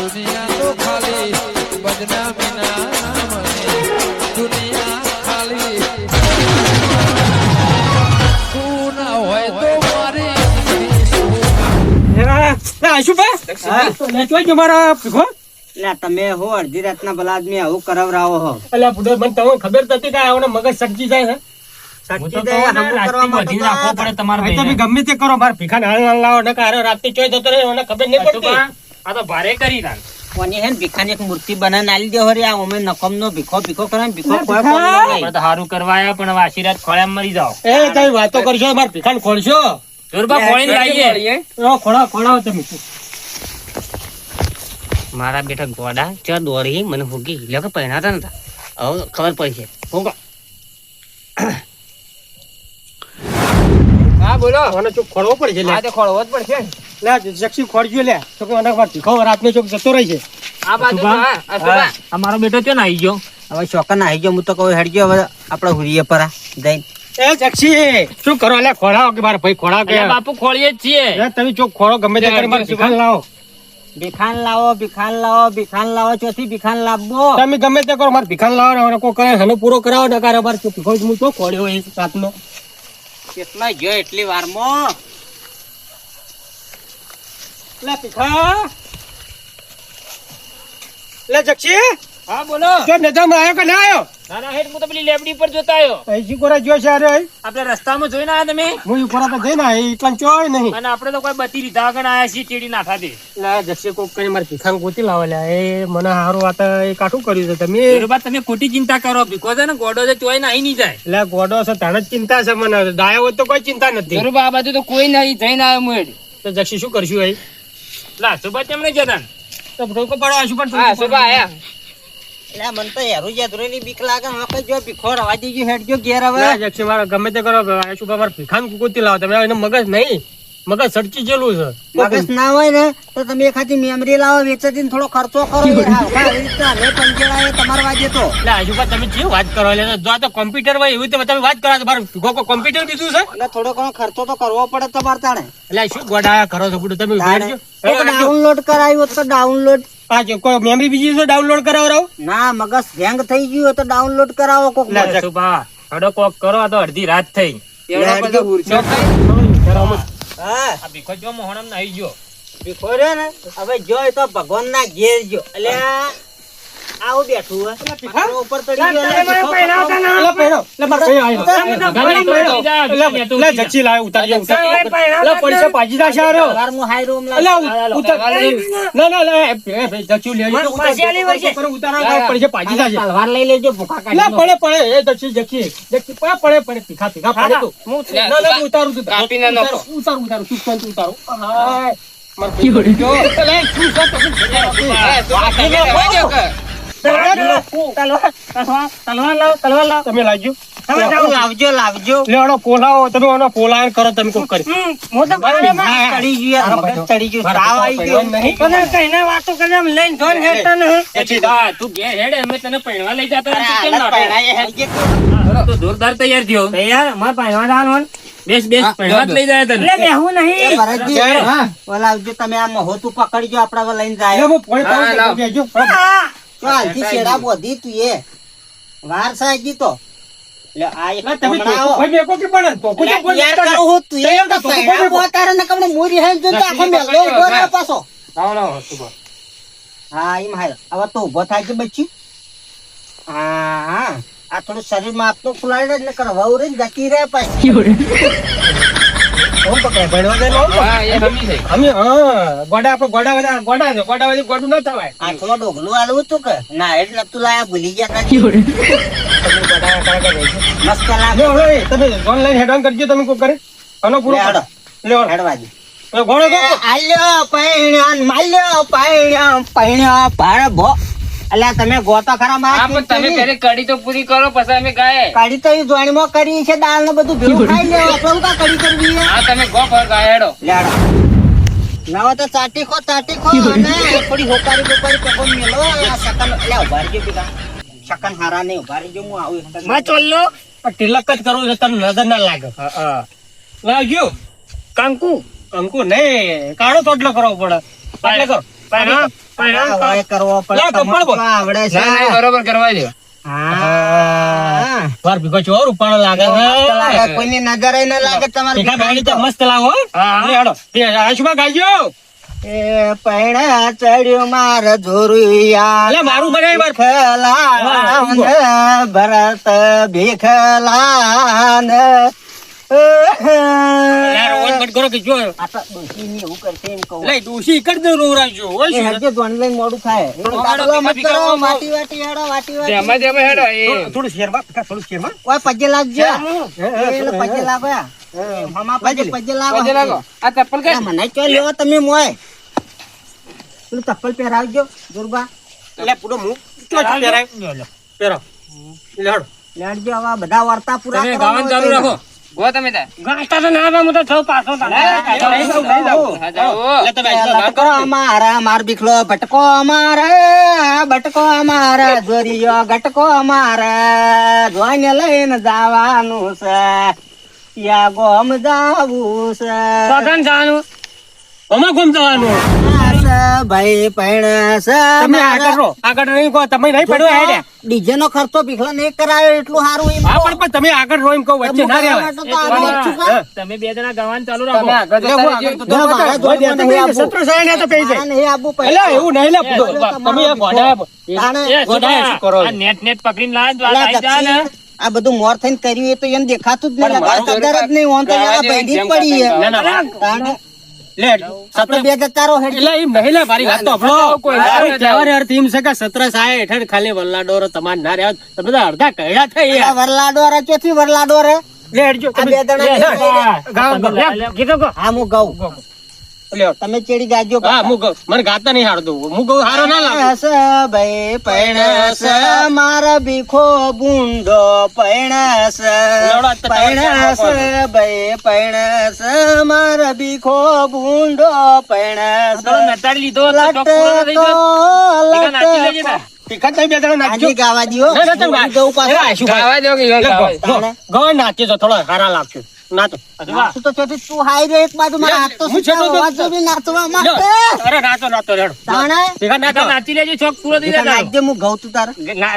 દુનિયા તો ખાલી બદનામી ના નામે દુનિયા ખાલી તું ના હોય તો મારી તમે હો અડધી રાતના ભલા આદમી આવું કરાવરાવો હો. અલ્યા બુડો મને તમને ખબર તો હતી કે આવને મગજ સટકી જાય છે. સટકી જાય હમું કરવા માટે તો રાખવો પડે તમારે ભાઈ તમે ગમે તે કરો માર ભીખાને હાલ લાવો ને કારે રાતની ચોય જતો રહે મને ખબર નહીં પડતી. આ તો ભારે કરી રાખ કોની હે ને ભીખાની એક મૂર્તિ બનાવીને આલી દે હરી. આ અમે નકમનો ભીખો કરે ને ભીખો કોઈ ભીખા! કોમનો નહીં. આપણે તો હારું કરવાયા પણ હવે આશીર્વાદ ખોળામાં મરી જાઓ. એ તમે વાતો કરશો માર ભીખાને ખોલશો. જોરબા ખોળીને લાવીએ. ખોળાવો તમે. મારા બેટા ગોડા ચો દોડી મને હુગી લોકો પહેણાતા નતા. હવે ખબર પડી છે. હુગો હા બોલો મને ચોક ખોળવો પડશે લે. આ તો ખોળવો જ પડશે. લે જક્ષી ખોળજો લે તો કે મને માર ભીખો રાતની ચોક જતો રહી છે. આ બાજુ તો હા, આ સુભા. આ મારો બેટો ક્યાં આવી ગયો? હવે શોકન આવી ગયો. હું તો કહું હેડજો હવે આપડે હુરીએ પરા જઈને. એ જક્ષી શું કરો લે ખોળાવો કે મારા ભાઈ ખોળાવો કે અલ્યા બાપુ ખોળીએ જ છીએ. લે તમે ચોક ખોળો ગમે તે કરી માર ભીખાને લાવો. ભીખાન લાવો ભીખાન લાવો ભીખાન લાવો ચોથી ભીખાન લાવવો. તમે ગમે તે કરો માર ભીખાને લાવો ને કોઈ કરે હનો પૂરો કરાવો ને કારે માર ભીખો હું તો ખોળ્યો હોય રાતનો. કેટલા જો એટલી વારમાં લે ભીખા લે જક્ષી હા બોલો. તો નજામ આવ્યો કે ના આવ્યો? ના ના હેડ હું તો પેલી લેબડી પર જોતા આવ્યો. અહીંથી કોરા જો છે અરે આપણે રસ્તામાં જોઈને આયા તમે? હું કોરા તો જઈને આવી એટલા ચોય નહીં. અને આપણે તો કોઈ બતી રીધા આગળ આયા છીએ ચીડી નાઠા દે. લે જક્ષી કોક કરી માર ભીખાને ગોતી લાવો લે. એ મને હારું વાત એ કાઠું કર્યું છે તમે. જોરબા તમે ખોટી ચિંતા કરો. ભીખો છે ને ગોડો છે ચોય નાહી નહીં જાય. લે ગોડો છે તાણે જ ચિંતા છે મને. ડાયો હોય તો કોઈ ચિંતા નથી. જોરબા આ બાજુ તો કોઈ નહીં જઈને આવ્યો હું હેડ. તો જક્ષી શું કરશું અહીં? લા સુભા કેમ નહીં જતા? તો ઠોકો પાડો આશું પણ હા સુભા આયા. એટલે મને તો હેરું જેધરું ની બીક લાગે. હવે કઈ જો ભીખો રવા દીજો હેડજો ઘેર હવે. લે જક્ષી મારે ગમે તે કરો આશું મારા ભીખાને ગોતી લાવો તમે. એને મગજ નહીં મગજ સડકી જેલું છે. મગજ ના હોય ને તો તમે એખાદી મેમરી લાવો વેચીને થોડો ખર્ચો કરો. આવી રીતના અમે પંજેરાએ તમારા વાજે તો એટલે આજુબા તમે જે વાત કરો એટલે જો આ તો કોમ્પ્યુટર હોય એવી રીતે તમે વાત કરો છો. મારું ભીખો કોમ્પ્યુટર બીજું છે એટલે થોડો ઘણો ખર્ચો તો કરવો પડે તમારે તાણે. એટલે શું ગોડા કરો છો બુડું તમે બેસજો. ડાઉનલોડ કરાવ્યું તો ડાઉનલોડ. આ જો કોઈ મેમરી બીજી છે ડાઉનલોડ કરાવો. ના મગજ હેંગ થઈ ગયું હોય તો ડાઉનલોડ કરાવો કોક. લે, સુભા હડો કોક કરો. આ તો અડધી રાત થઈ. હા આ ભીખો જો મોહણમ નાહી ગયો. ભીખો રહ્યો ને હવે જો એ તો ભગવાન ના ઘેર જો. એટલે આવું બેઠું હોય ઉપર ચડી ગયો. લે, પહેરો. લે, મારે કઈ આવ્યો. લે, જક્ષી લાવ્યો, ઉતારજો, ઉતારજો. લે, પૈસા પાછી જશે હારો. સવારમાં હાઈ રૂમ લે, ઉતાર. ના, ના, લે, જક્ષી લઈ આવજો. ઉતારો, પૈસા પાછી જશે. તલવાર લઈ લેજો ભૂખા લે, કાઢી. પડે, એ જક્ષી, પડે, ભીખા, પડે તું. ના, ના, ઉતારું તું. ઉતારું, ચૂપ કર, તું ઉતારું. હાય, મારે કઈ પડી ગયો. લે, શું છે તમે? તલવાર લાવ. તમે લાવજો. લાવજો લાવજો. લેવાનો પોલાવો તમે એનો પોલાયન કરો તમે કોક કરી. ચડી ગયું મગજ ચડી ગયું. તાવ આવી ગયો. તું ઘેર હેડ અમે તને પૈણવા લઈ જતા અરે, તું કેમ આલા ના પહેરાય હેડજે. તો જોરદાર તૈયાર થયો. બેસ પૈણવા જ લઈ જાય તને. એ ભરતજી, ઓલા આવજો તમે આ મહોતું પકડજો આપડા હવે લઈને લે, જાય. હું પોણી પાડું, તમે બેસજો. તો હાલથી શેડા બોધી તું એ વાર સાજી તો લે આ એક લે, તમે હમણાં આવો. કોઈ મેકો કે પડે તો કોઈ લે, યાર કરું હું તું એ તો પહેલા બોતારે ને કમણે મોરી હેન જો તો આખો મેલો ઉભો રહે પાછો. હા એમ હાલ હવે તો ઉભો થાય છે બચ્ચી. હા હા આ થોડું શરીરમાં આપતો ફુલાડે એટલે કરવા ઉરે જતી રહે પાછી. કોણ પકડે ભણવા દે નો હા એ હમી થઈ. અમે હા ગોડા આપણે ગોડા છે ગોડા વાળી ગોડું ન થવાય. આંખમાં ડોગલું આલવું તું કે ના એટલે તું લાયા ભૂલી ગયા તા. તમે ગોડા કાકા રહેજો. મસ્ત લાગે. લે હવે તમે ઓનલાઈન હેડ ઓન કરજો તમે કોક કરે આનો પૂરો લે, હેડો. લે હેડવા દે. ગોળો ગો આલ્યો પૈણ્યો ને માલ્યો પૈણ્યો ભારે ભો. અલ્યા તમે ગોતો ખરા મારા હા પણ તમે પહેલે કડી તો પૂરી કરો પછી અમે ગાય. કાઢી તો જોણીમાં કરી છે દાળ ને બધું ભેગું ખાઈ લેવા આપણે કા કડી કરવી છે? હા તમે ગો પર ગાય હેડો. લેડો નવો તો ચાટી ખો અને થોડી હોકારી બોકારી પકો મેલો આ શકન અલ્યા ઉભા રહેજો બેટા શકન હારા નહીં ઉભા રહેજો હું આવું માં ચોલ્લો તિલક જ કરવું છે તને નજર ના લાગે. હા લાવજો કંકુ કંકુ નહીં કાળો તોટલો કરવો પડે એટલે કરો હવે કરવો પડે. લા, કપાળ બોલ. તમને આવડે છે. બરોબર કરવા દો. હા. વાર ભીખો ચોર ઉપાડો લાગે મસ્ત લાગે. કોઈની નજરે ન લાગે તમારે ભીખા ભાઈ તો મસ્ત લાગો લે હેડો તે આશુભા ગાજો એ પૈણા ચડ્યું માર જોરિયા લે મારું બનાય વાર ભીખલાન ભરત ભીખલાન યાર ઓન કટ કરો કે જો આ તો ડોશીની એવું કરશે એમ કહું. લે દોશી કર દે રોરાજો એ ઓય હરજે ધોન લઈને મોડું થાય. કાઢવા મત કરો, વાટી વાટી હેડો, વાટી વાટી. જેમાં જેમાં હેડો એ થોડું શેરમાં થોડું શેરમાં ઓય પજે લાગજો. એટલે પજે લાગો યા. મામા પજે લાગો. પગે લાગો. આ ચપ્પલ અરે મને ક્યાં લેવો તમે મોય. પેલું ચપ્પલ પહેરાવજો દુર્ગા. લે પૂરો મુ તો પહેરાય લે પહેરો લે હેડો લેડજો હવે બધા વાર્તા પૂરા તમે કરો. ગાવાનું ચાલુ રાખો ગો તમે તાર. ગાતા તો ના હું તો થો પાછો હા, જાઓ. લે તમે લટકો અમારા માર બીખલો ભટકો અમારા જોરિયો ગટકો અમારા જોઈને લઈને જવાનું છે યા ગોમ જાવું છે સાધન જાનું અમાર ગમ જવાનું ભાઈ પણ તમે આગળ નહીં કહો તમે નહીં પડ્યો હેડે ડીજે નો ખર્ચો બીખલો નહીં કરાયો એટલું સારું એમ હા પણ તમે આગળ રોઈમ કહો વચ્ચે ના રહેવાય તમે બે જણા ગાવાનું ચાલુ રાખો તમે આગળ જતા રહેજો. સત્ર સાયને તો કહી જાય એટલે એવું નહીં લે પૂરો તમે એ ગોડા એ ગોડા શું કરો આ નેટ પકડીને લાવ તો આ આવી જા ને આ બધું મોર થઈને કર્યું એ તો એને દેખાતું જ નહીં લગાડ કદર જ નહીં ઓન તો એના ભયડી જ પડી છે. ના ના તાણે લે આપણે બે જતા રહો હેડ. એટલે એમ નહીં લે મારી વાત તો આપણો કહેવાનો અર્થ એમ છે કે સત્ર સાય હેઠળ ખાલી વલ્લાડોર તમાર ના રહ્યા તમે બધા અડધા કહેડા થઈ આ વરલાડો રે ચોથી વરલાડો રે લે હેડજો આ બે જણા ગાવ કીધો કો હા હું ગાઉં તમે ચેડી ગાજો હા હું કહું મને ગાતા નહીં હારતું હું કહું હારો ના લાગે પૈણસ ભાઈ પૈણસ મારા બીખો બુંડો પૈણસ પૈણસ ભાઈ પૈણસ મારા બીખો બુંડો પૈણસ નતાડી લીધો તો ચોક પૂરો થઈ ગયો ટીકા નાચી લેજે ને ટીકા તમે બે જણા નાચજો આજી ગાવા દીઓ ના, ના, તમે ગા- ગૌ પાસે એ આશુ ભાઈ. ગાવા દો કે ઈવન ગાવા દો. ગવા નાચે તો થોડો હારા લાગશે નાચો તું તો ચોથી તું હાઈ રે એક બાજુ મારા હાથ તો હું છેટો તો- વાંચો બી નાચવા લો, માંગે અરે નાચો નાચો રેડો તાણે ટીકા નાચો ટીકા નાચી લેજે ચોક પૂરો થઈ જાય નાચજે હું ગાઉં તું તારે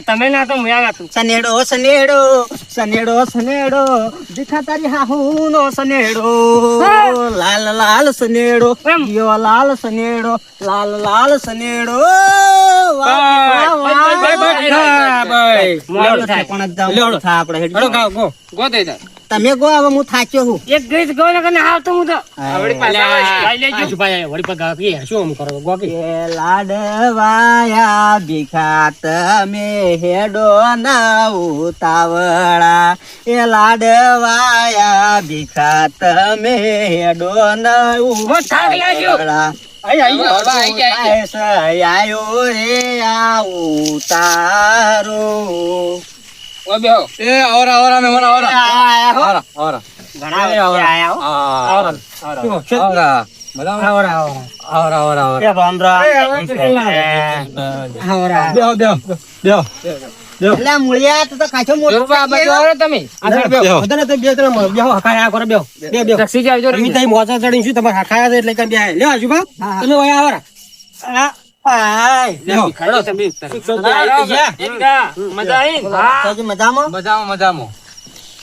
તમે ના તો હું નાચું સનેડો સનેડો સનેડો સનેડો દીખા તારી હાહુ નો સનેડો લાલ લાલ સનેડો જીઓ લાલ સનેડો લાલ સનેડો મોડું થાય. આપણે ગો થઈ તાર. તમે ગો હવે હું થાક્યો હું એક ગીત ગયો ને કને આવતો હું તો આવડી પાછા લઈ લેજો આશુ ભાઈ વળી પગ આપીએ શું આમ કરો ગોકી એ લાડવાયા ભીખા તમે હેડો ના ઉતાવળા એ લાડવાયા ભીખા તમે હેડો ના થાક લાગ્યો. ઉતાવળા આયો રે આ ઉતારો ઓ બેહો. એ આવરા આવરા મહેમાન આવરા. આવરા આવરા. ઘણા આયા આવરા. મજામાં? આવરા આવરા. એ રામ રામ બેહો બેહો બેહો. એટલે મૂળિયા તું તો ખાસો મોટો જોરબા, આ બાજુ આવો તમે. બેહો બેહો હકાયા કરો બેહો બે બેહો ટક્સી જાવજો રે. તમે તઈ મોચા ચડીને શું તમારે હકાયા છે એટલે કઈ બે લે આશુ ભાઈ તમે વયા આવરા બેહો ખડો તમે. મજા આવી હા મજામાં મજામાં મજામાં.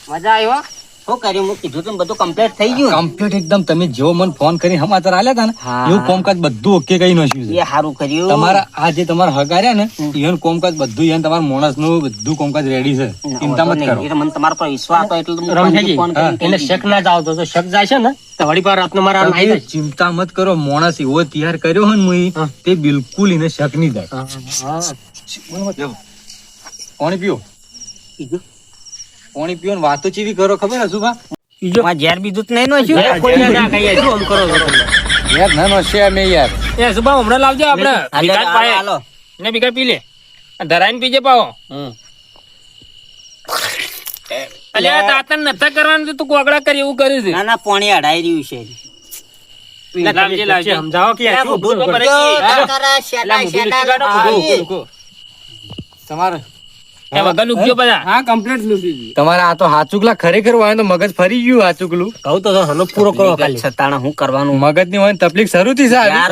મજા આવ્યો શું કર્યું હું કીધું તું બધું કમ્પ્લીટ થઈ ગયું કમ્પ્લીટ એકદમ તમે જેવો મને ફોન કરીને સમાચાર આલ્યા હતા ને હા. એવું કોમકાજ બધું ઓકે કઈ નાખ્યું છે એ સારું કર્યું તમારા આ જે તમારા હગાર્યા ને even કોમકાજ બધું even તમારા માણસ નું બધું કોમકાજ રેડી છે ચિંતા મત કરો એ તો મને તમારા પર વિશ્વાસ હતો એટલે તો હું રમજાજી ફોન કરીને એને કહી શક ના જાવ તો શક જાય છે ને તો વળી પાર રાતનો મારા આમ આવી તમે ચિંતા મત કરો માણસ એવો તૈયાર કર્યો હોય ને મુઈ, તે બિલકુલ એને શક નહીં થાય પાણી પીઓ દીધું. પાણી પીઓ ને વાતો ચીવી કરો ખબર હશે બા માં ઝેર બીજું તો નહીં નોખ્યું? જાય કોઈને ના કહીએ શું આમ કરો છો તમે? યાર ના નો છે અમે યાર એ સુબા હમણાં લાવજો આપણે હાલે, વિકાસ હાલો, પાયે હાલો. ને બીકા પી લે ધરાઈને પીજે પાવો અલ્યા તાતન નતા કરવાનું તો તું કોગળા કરી એવું કર્યું છે ના ના પાણી અડાઈ રહ્યું છે લાવજે લાવજે સમજાવો કે આ શું બુદ્ધુ બોલ પર કરો? જો કાકારા શેડા, શેડા મુઢું આવી. તમારે એ વગર ઉગજો બધા. હા કમ્પ્લીટ લૂટી દીધી. તમારે આ તો હાચુકલા ખરેખર હોય તો મગજ ફરી ગયું હાચુકલું. કહું તો હનો પૂરો કરો ખાલી. છતાં હું કરવાનું મગજ ની હોય ને તકલીફ શરૂ થી યાર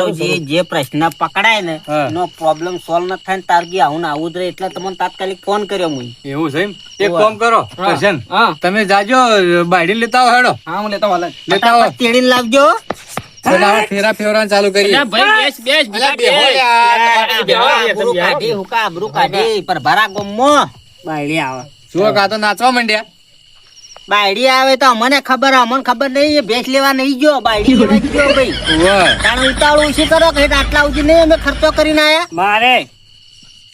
જે પ્રશ્ન પકડાય ને હા. એનો પ્રોબ્લેમ સોલ્વ ન થાય ને તારગી આવું ને આવું જ રહે એટલે તમને તાત્કાલિક ફોન કર્યો હું એવું છે એમ? એક કામ કરો કરશન, હા. તમે જાજો બાયડી લેતા આવો હેડો. હા હું લેતા વાલા. લેતા આવો ફટાફટ તેડીને લાવજો એટલે આપણે ફેરા ફેરવાનું ચાલુ કરીએ. અલ્યા ભાઈ બેસ અલ્યા બેહો લ્યા. આબરૂ કાઢી હુકા આબરૂ કાઢી પર ભરા ગોમમાં બાયડી આવે. જુઓ કાં તો નાચવા માંડ્યા. બાયડી આવે તો અમને ખબર નહીં એ ભેંસ લેવા નહીં ગયો બાયડી લેવા જ ગયો ભાઈ વાહ. તાણે ઉતાવળ ઓછી કરો કે આટલા સુધી નહીં અમે ખર્ચો કરીને આયા મારે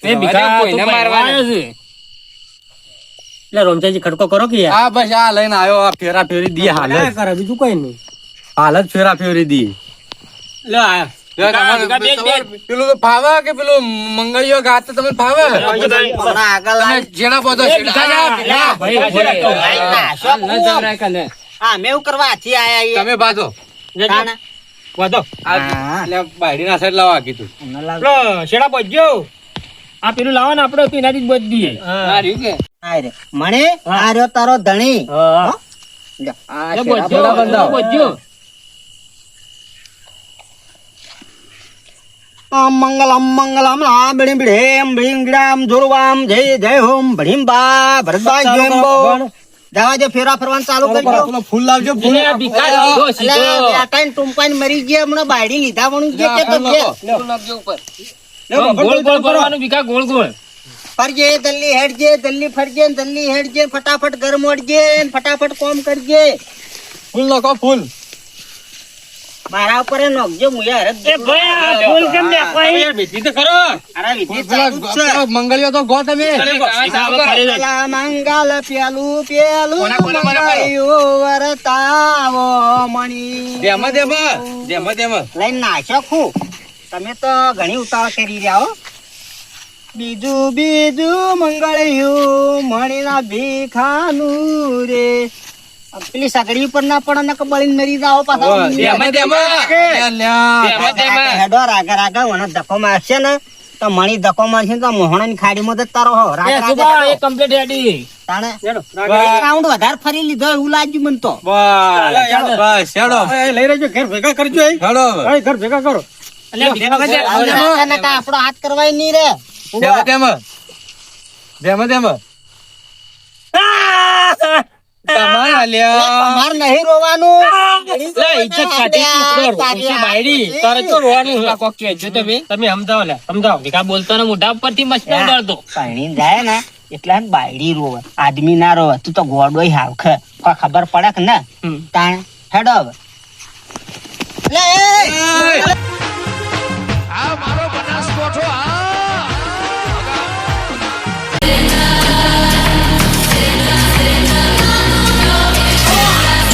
એ ભીખા કોઈને મારવાનો છે. એટલે રોમચાજી ખડકો કરો કે યાર. આ બસ આ લઈને આવ્યો આ ફેરા ફેરી દી હાલ જ. કરે બીજું કઈ નહીં. હાલ જ ફેરા ફેરી દી. લે આયા. તમારે પેલું તો ફાવે કે પેલું મંગળીઓ ગાત તો તમને ફાવે? હમણાં આગળ તમે જેના પોતો હા મેં એવું કરવા હાથી આયા તમે બાજો તાણે. વધો. બાયડી ના સાઈડ લાવવા કીધું. લો શેડા બજ્જો. આ પેલું લાવો ને આપણે પીનાથી જ બચ દઈએ. આ રે. મણે આ રહ્યો તારો ધણી હા. લ્યો, આ એ શેરા બચજો, બોલા બંધાવો. બચજો. મંગલમ મંગલમ આ બિડીમ બિડીમ બિડીમ ગિડામ જોરવામ જય જય હોમ બિડીમ બા ભરતભાઈ જેમ બો જવા જો ફેરા ફરવાનું ચાલુ કરજો પેલો ફૂલ લાવજો ફૂલ. અલ્યા ભીખા સીધો, સીધો. એટલે બેટાઈને ટૂંપાઈને મરી ગયા હમણાં બાયડી લીધા વણું જે કે તો જે. ગોળ ગોળ કરવાનું ભીખા, ગોળ ગોળ. ફરજે દલ્લી હેડજે દલ્લી ફરજે ને દલ્લી હેડજે ને ફટાફટ ઘર મોડજે ને ફટાફટ કોમ કરજે ફૂલ નાખો ફૂલ. મારા ઉપર એ નોખજો મુયા હરક એ ભાઈ આ ફૂલ કેમ દેખાય? યાર વિધિ તો કરો. અરે વિધિ પેલા ચાલુ જ છે. પેલા મંગળીઓ તો ગો તમે. પેલા મંગલ પેલું પેલું કોના કોના મારા મંગળિયું વરતાવો મણી દેમાં દેમાં. લઈને નાશો ખું તમે તો ઘણી ઉતાવળ કરી રહ્યા હો બીજું બીજું મંગળિયું મણીના ભીખાનું રે પેલી સગડી ઉપર ના પડે ને બળીને મરી જાઓ પાછા હેડો રાગા રાગા મને ધક્કો મારશે ને તો મણી ધક્કો મારશે ને તો મોહણાની ખાડીમાં જ તારો હો એ રાગા સુભા, રાગા એ complete ready. તાણે હેડો. રાઉન્ડ વધારે ફરી લીધો એવું લાગ્યું મને તો બસ હેડો એ લઈ રહેજો ઘેર ભેગા કરજો. એ. હેડો એ ઘર ભેગા કરો. અલ્યા ભીખા આપણો હાથ કરવાય નહીં રે દેમાં. તમારે આલ્યા. તમાર નહીં રોવાનું લે, ઇજ્જત કાઢી તું કરો. ઓછી બાયડી. તારે તો રોવાનું છે. કોક કહે છે તમે. તમે સમજાવો લે સમજાવો. ભીખા બોલતો ને મોઢા ઉપરથી મસ્ત ઉડાડતો. પાણી જાય ને એટલે બાયડી રોવે આદમી ના રોવે તું તો ગોડો હાવખ ખબર પડે કે ને તાણ હેડો હવે લે એ!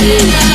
Yeah.